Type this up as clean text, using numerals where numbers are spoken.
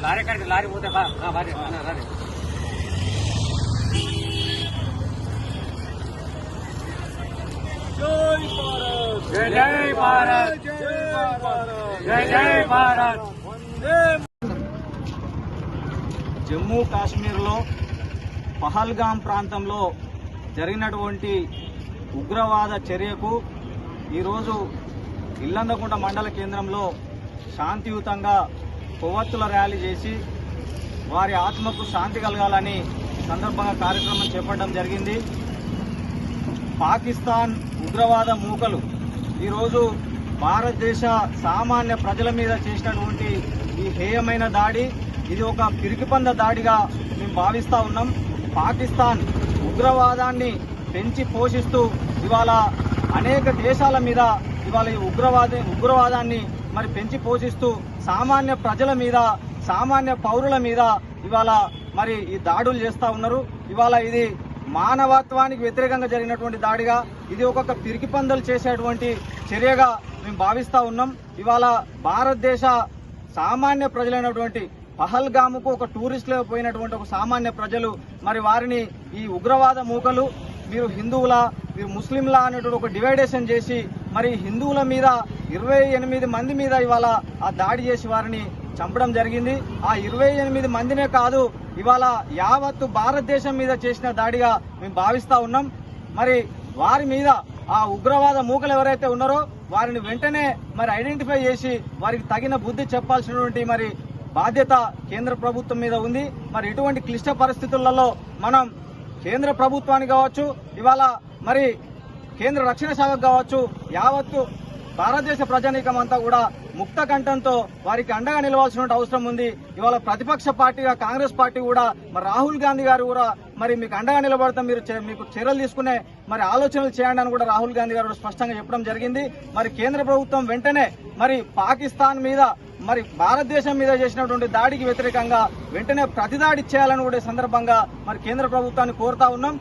Lorry కాడికి lorry పోతే రారీ జై జై భారత్ జై జై భారత్. జమ్మూ కాశ్మీర్లో పహల్గాం ప్రాంతంలో జరిగినటువంటి ఉగ్రవాద చర్యకు ఈరోజు ఇల్లందకుంట మండల కేంద్రంలో శాంతియుతంగా కొవ్వొత్తుల ర్యాలీ చేసి వారి ఆత్మకు శాంతి కలగాలని సందర్భంగా కార్యక్రమం చేపట్టడం జరిగింది. పాకిస్తాన్ ఉగ్రవాద మూకలు ఈరోజు భారతదేశ సామాన్య ప్రజల మీద చేసినటువంటి ఈ హేయమైన దాడి ఇది ఒక పిరికిపంద దాడిగా మేము భావిస్తూ ఉన్నాం. పాకిస్తాన్ ఉగ్రవాదాన్ని పెంచి పోషిస్తూ ఇవాళ అనేక దేశాల మీద ఇవాళ ఈ ఉగ్రవాదాన్ని మరి పెంచి పోషిస్తూ సామాన్య ప్రజల మీద సామాన్య పౌరుల మీద ఇవాళ మరి ఈ దాడులు చేస్తూ ఉన్నారు. ఇవాళ ఇది మానవత్వానికి వ్యతిరేకంగా జరిగినటువంటి దాడిగా ఇది ఒక్కొక్క పిరికిపందలు చేసేటువంటి చర్యగా మేము భావిస్తూ ఉన్నాం. ఇవాళ భారతదేశ సామాన్య ప్రజలైనటువంటి పహల్గాముకు ఒక టూరిస్టులో పోయినటువంటి ఒక సామాన్య ప్రజలు మరి వారిని ఈ ఉగ్రవాద మూకలు మీరు హిందువులా మీరు ముస్లింలా అనేటువంటి ఒక డివైడేషన్ చేసి మరి హిందువుల మీద 28 మంది మీద ఇవాళ ఆ దాడి చేసి వారిని చంపడం జరిగింది. ఆ 28 మందినే కాదు ఇవాళ యావత్తు భారతదేశం మీద చేసిన దాడిగా మేము భావిస్తూ ఉన్నాం. మరి వారి మీద ఆ ఉగ్రవాద మూకలు ఎవరైతే ఉన్నారో వారిని వెంటనే మరి ఐడెంటిఫై చేసి వారికి తగిన బుద్ధి చెప్పాల్సినటువంటి మరి బాధ్యత కేంద్ర ప్రభుత్వం మీద ఉంది. మరి ఇటువంటి క్లిష్ట పరిస్థితులలో మనం కేంద్ర ప్రభుత్వానికి కావచ్చు ఇవాళ మరి కేంద్ర రక్షణ శాఖకు కావచ్చు యావత్తు భారతదేశ ప్రజానీకం అంతా కూడా ముక్త కంఠంతో వారికి అండగా నిలవాల్సిన అవసరం ఉంది. ఇవాళ ప్రతిపక్ష పార్టీగా కాంగ్రెస్ పార్టీ కూడా మరి రాహుల్ గాంధీ గారు కూడా మరి మీకు అండగా నిలబడతాం మీకు చర్యలు తీసుకునే మరి ఆలోచనలు చేయండి అని కూడా రాహుల్ గాంధీ గారు స్పష్టంగా చెప్పడం జరిగింది. మరి కేంద్ర ప్రభుత్వం వెంటనే మరి పాకిస్తాన్ మీద మరి భారతదేశం మీద చేసినటువంటి దాడికి వ్యతిరేకంగా వెంటనే ప్రతిదాడి చేయాలని కూడా సందర్భంగా మరి కేంద్ర ప్రభుత్వాన్ని కోరుతా ఉన్నాం.